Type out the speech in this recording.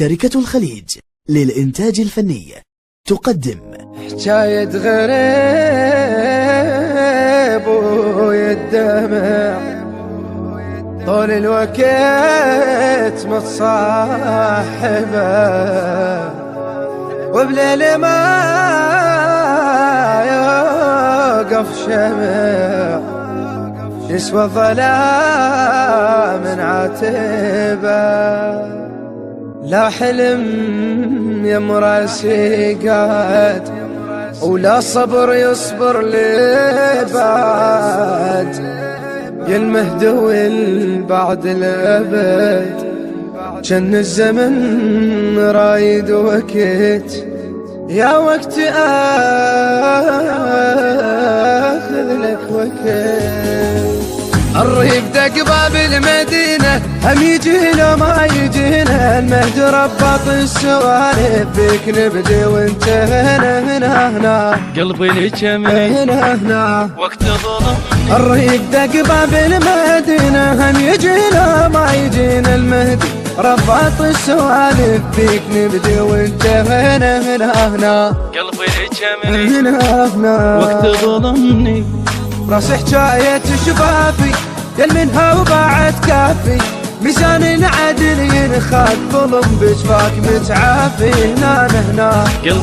شركة الخليج للإنتاج الفني تقدم حكاية غريب ويدمع طول الوقت متصاحبه، وبليل ما يوقف شمع يسوى الظلام من عاتبه. لا حلم يمراسي قاد ولا صبر يصبر لبعد، يا المهدول بعد الأبد جن الزمن رايد وقت، يا وقت آخذ لك وقت. الريف دق باب المدينة هم يجينا ما يجينا، المهد رباط السوالف بك نبدي وانت هنا قلبي لجميل هنا وقت ظلم. الريف دق باب المدينة هم يجينا ما يجينا، المهد رباط السوالف بك نبدي وانت هنا قلبي لجميل هنا وقت ظلمني. راس حكاية شفافي يل منها وبعد كافي، ميزان العدل ينخاد ظلم بجفاك متعافي هنا